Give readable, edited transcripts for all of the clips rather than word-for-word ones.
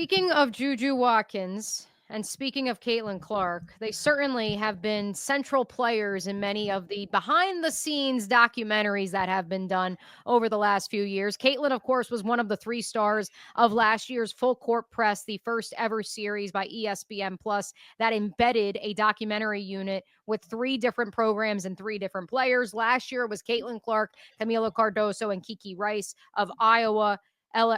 Speaking of Juju Watkins and speaking of Caitlin Clark, they certainly have been central players in many of the behind the scenes documentaries that have been done over the last few years. Caitlin, of course, was one of the 3 stars of last year's Full Court Press, the first ever series by ESPN Plus that embedded a documentary unit with 3 different programs and 3 different players. Last year it was Caitlin Clark, Camila Cardoso, and Kiki Rice of Iowa. I'm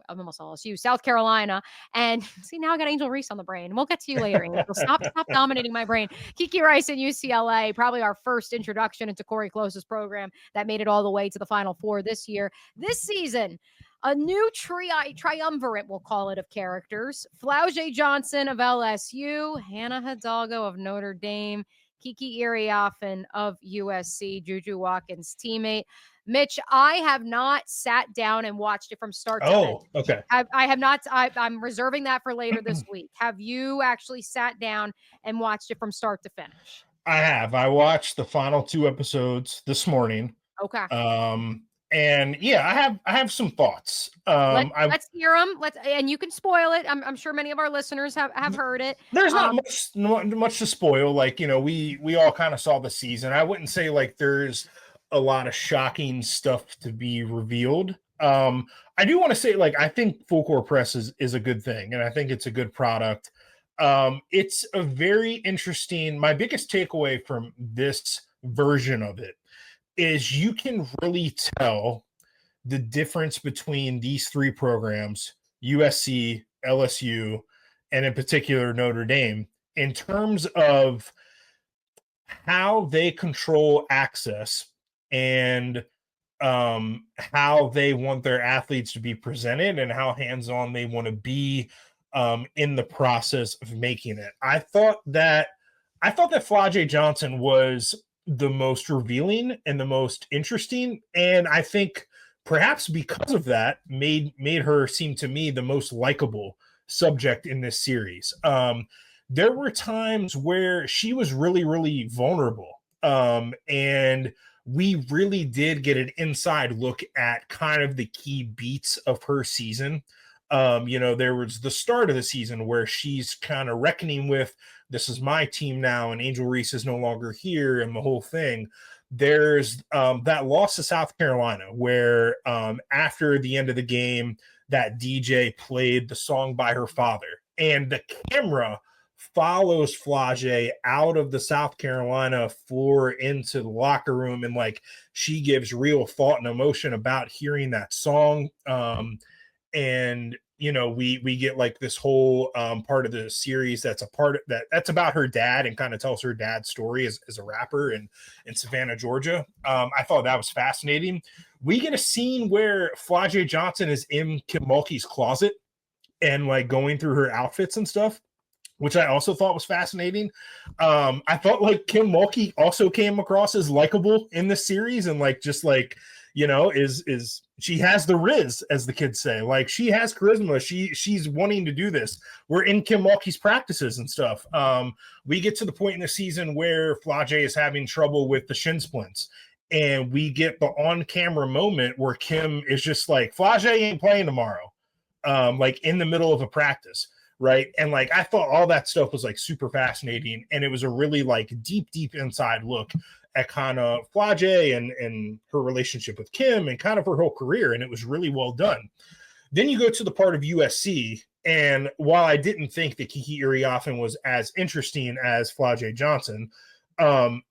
almost LSU, South Carolina. And see, now I got Angel Reese on the brain. We'll get to you later, Angel. Stop dominating my brain. Kiki Rice and UCLA, probably our first introduction into Corey Close's program that made it all the way to the Final Four this year. This season, a new triumvirate, we'll call it, of characters. Flau'jae Johnson of LSU, Hannah Hidalgo of Notre Dame, Kiki Iriafen of USC, Juju Watkins' teammate. Mitch, I have not sat down and watched it from start to end. Oh, okay. I have not. I'm reserving that for later this week. Have you actually sat down and watched it from start to finish? I have. I watched the final 2 episodes this morning. Okay. And yeah, I have some thoughts. Let's hear them. And you can spoil it. I'm sure many of our listeners have heard it. There's not much to spoil. Like, we all kind of saw the season. I wouldn't say like there's a lot of shocking stuff to be revealed. I do want to say, like, I think Full Court Press is a good thing, and I think it's a good product. It's a very interesting. My biggest takeaway from this version of it is you can really tell the difference between these 3 programs, USC, LSU, and in particular Notre Dame, in terms of how they control access and how they want their athletes to be presented and how hands-on they want to be in the process of making it. I thought that Flau'jae Johnson was the most revealing and the most interesting, and I think perhaps because of that made her seem to me the most likable subject in this series. There were times where she was really, really vulnerable, and we really did get an inside look at kind of the key beats of her season. There was the start of the season where she's kind of reckoning with, this is my team now, and Angel Reese is no longer here, and the whole thing. There's that loss to South Carolina where after the end of the game, that DJ played the song by her father, and the camera follows Flau'jae out of the South Carolina floor into the locker room, and like she gives real thought and emotion about hearing that song. And we get like this whole part of the series that's about her dad and kind of tells her dad's story as a rapper in Savannah, Georgia. I thought that was fascinating. We get a scene where Flau'jae Johnson is in Kim Mulkey's closet and like going through her outfits and stuff, which I also thought was fascinating. I thought like Kim Mulkey also came across as likable in this series, and like just like is she has the riz, as the kids say. Like she has charisma. She's wanting to do this. We're in Kim Mulkey's practices and stuff. We get to the point in the season where Flau'jae is having trouble with the shin splints, and we get the on-camera moment where Kim is just like, Flau'jae ain't playing tomorrow, like in the middle of a practice. Right. And like, I thought all that stuff was like super fascinating. And it was a really like deep inside look at kind of Flau'jae and her relationship with Kim and kind of her whole career. And it was really well done. Then you go to the part of USC. And while I didn't think that Kiki Iriafen was as interesting as Flau'jae Johnson,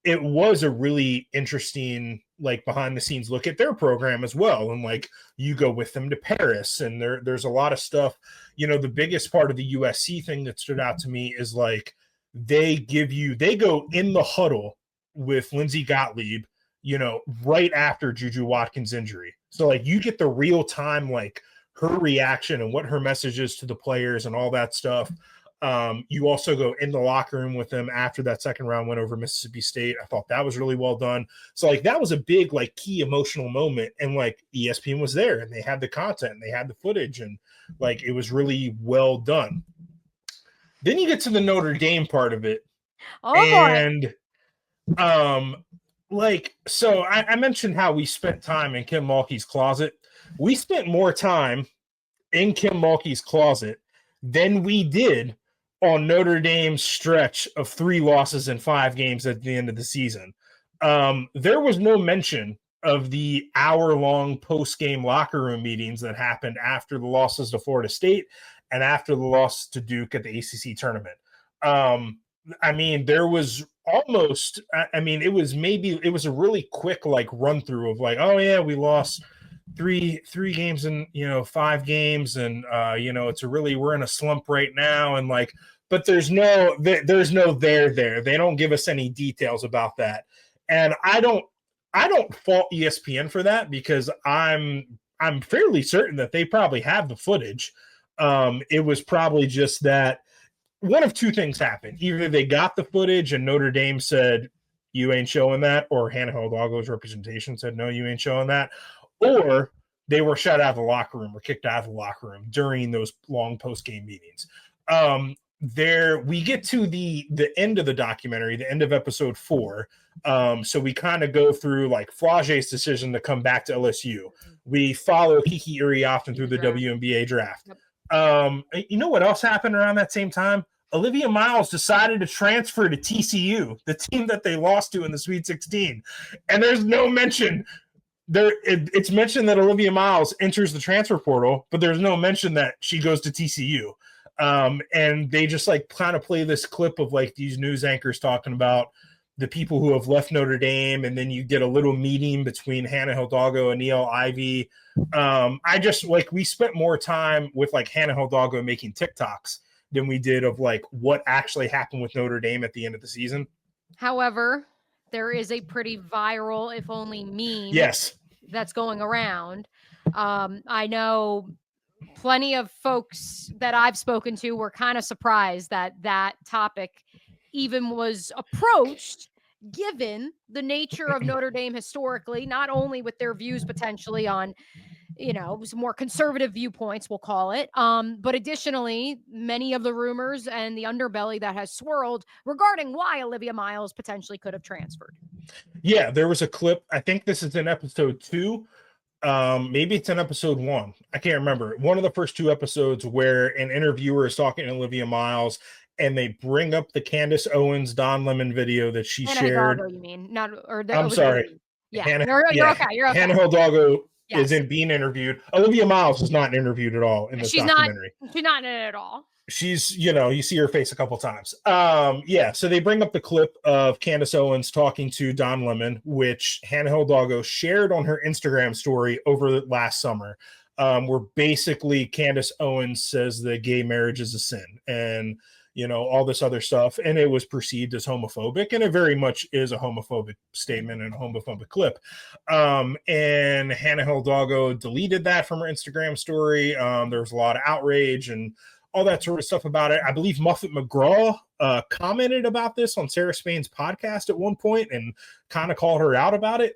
it was a really interesting, like behind the scenes look at their program as well. And like you go with them to Paris, and there's a lot of stuff. The biggest part of the USC thing that stood out to me is like they go in the huddle with Lindsey Gottlieb, right after Juju Watkins' injury. So like you get the real time, like her reaction and what her message is to the players and all that stuff. You also go in the locker room with them after that second round win over Mississippi State. I thought that was really well done. So like that was a big like key emotional moment, and like ESPN was there and they had the content and they had the footage, and like it was really well done. Then you get to the Notre Dame part of it. Oh, and so I mentioned how we spent time in Kim Mulkey's closet. We spent more time in Kim Mulkey's closet than we did on Notre Dame's stretch of 3 losses in 5 games at the end of the season. There was no mention of the hour-long post-game locker room meetings that happened after the losses to Florida State and after the loss to Duke at the ACC tournament. I mean, there was almost, I mean, it was a really quick like run through of like, oh yeah, we lost three games in 5 games, and we're in a slump right now, and like, but there's no there. They don't give us any details about that, and I don't fault ESPN for that, because I'm fairly certain that they probably have the footage. It was probably just that one of two things happened. Either they got the footage and Notre Dame said, you ain't showing that, or Hannah Hidalgo's representation said, no, you ain't showing that, or they were shut out of the locker room or kicked out of the locker room during those long post-game meetings. We get to the end of the documentary, the end of episode 4. So we kind of go through like Flage's decision to come back to LSU. We follow Kiki Iriafen through the WNBA draft. You know what else happened around that same time? Olivia Miles decided to transfer to TCU, the team that they lost to in the Sweet 16. And there's no mention there. It's mentioned that Olivia Miles enters the transfer portal, but there's no mention that she goes to TCU. And they just like kind of play this clip of like these news anchors talking about the people who have left Notre Dame, and then you get a little meeting between Hannah Hidalgo and Neil Ivey. I just like, we spent more time with like Hannah Hidalgo making TikToks than we did of like what actually happened with Notre Dame at the end of the season. However, there is a pretty viral, if only meme, yes, that's going around. I know plenty of folks that I've spoken to were kind of surprised that that topic even was approached, given the nature of Notre Dame historically, not only with their views potentially on, some more conservative viewpoints, we'll call it, but additionally, many of the rumors and the underbelly that has swirled regarding why Olivia Miles potentially could have transferred. Yeah, there was a clip. I think this is in episode 2. Maybe it's in episode 1. I can't remember. One of the first 2 episodes where an interviewer is talking to Olivia Miles, and they bring up the Candace Owens Don Lemon video that she Hannah shared. Hidalgo, you mean? Not, or I'm sorry. Yeah, Hannah, you're okay. You're okay. Hannah Hidalgo Yes. isn't being interviewed. Olivia Miles is not interviewed at all in this documentary. She's not in it at all. She's, you see her face a couple times. So they bring up the clip of Candace Owens talking to Don Lemon, which Hannah Hidalgo shared on her Instagram story over last summer, where basically Candace Owens says that gay marriage is a sin, and all this other stuff, and it was perceived as homophobic, and it very much is a homophobic statement and a homophobic clip. And Hannah Hidalgo deleted that from her Instagram story. There was a lot of outrage and all that sort of stuff about it. I believe Muffet McGraw commented about this on Sarah Spain's podcast at one point and kind of called her out about it.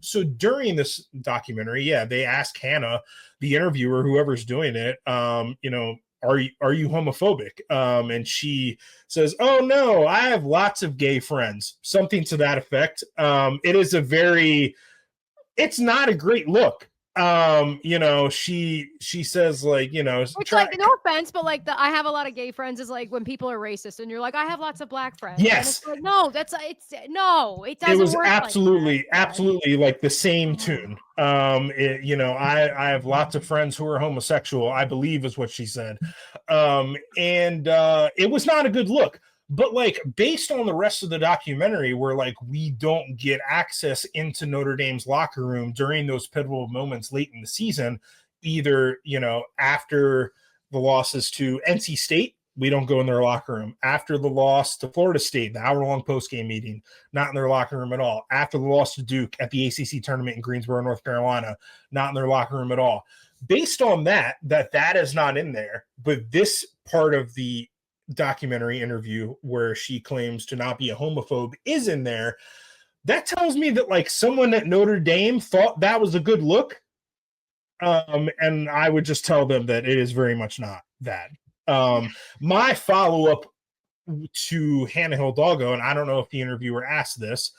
So during this documentary, they asked Hannah, the interviewer, whoever's doing it, are you homophobic? And she says, oh no, I have lots of gay friends, something to that effect. It's not a great look. She says like, which like, no offense, but like I have a lot of gay friends is like when people are racist and you're like, I have lots of black friends. Yes. Like, no, it doesn't. It was absolutely like the same tune. I have lots of friends who are homosexual, I believe is what she said. It was not a good look. But like based on the rest of the documentary, where like we don't get access into Notre Dame's locker room during those pivotal moments late in the season, either after the losses to NC State, we don't go in their locker room. After the loss to Florida State, the hour-long post-game meeting, not in their locker room at all. After the loss to Duke at the ACC tournament in Greensboro, North Carolina, not in their locker room at all. Based on that is not in there, but this part of the documentary interview where she claims to not be a homophobe is in there. That tells me that like someone at Notre Dame thought that was a good look. And I would just tell them that it is very much not that. My follow-up to Hannah Hidalgo, and I don't know if the interviewer asked this,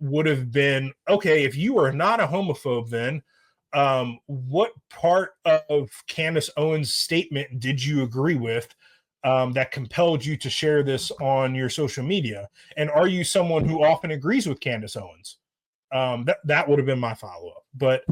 would have been, okay, if you are not a homophobe, then What part of Candace Owens' statement did you agree with that compelled you to share this on your social media? And are you someone who often agrees with Candace Owens? That would have been my follow up. But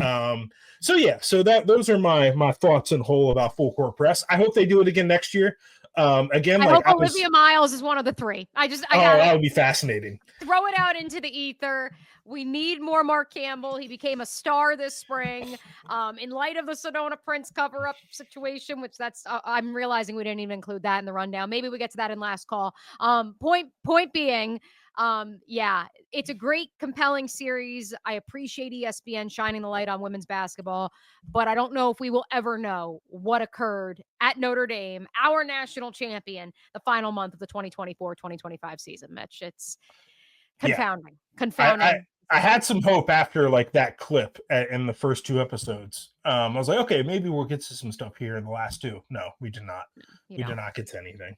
so yeah, so those are my thoughts in whole about Full Court Press. I hope they do it again next year. Again, I like hope Olivia Miles is one of the three. I got that would be fascinating. Throw it out into the ether. We need more Mark Campbell. He became a star this spring. In light of the Sedona Prince cover-up situation, which I'm realizing we didn't even include that in the rundown. Maybe we get to that in last call. Point being, yeah, it's a great, compelling series. I appreciate ESPN shining the light on women's basketball, but I don't know if we will ever know what occurred at Notre Dame, our national champion, the final month of the 2024-2025 season, Mitch. It's confounding. I had some hope after like that clip in the first two episodes. I was like, okay, maybe we'll get to some stuff here in the last two. No, we did not. We did not get to anything.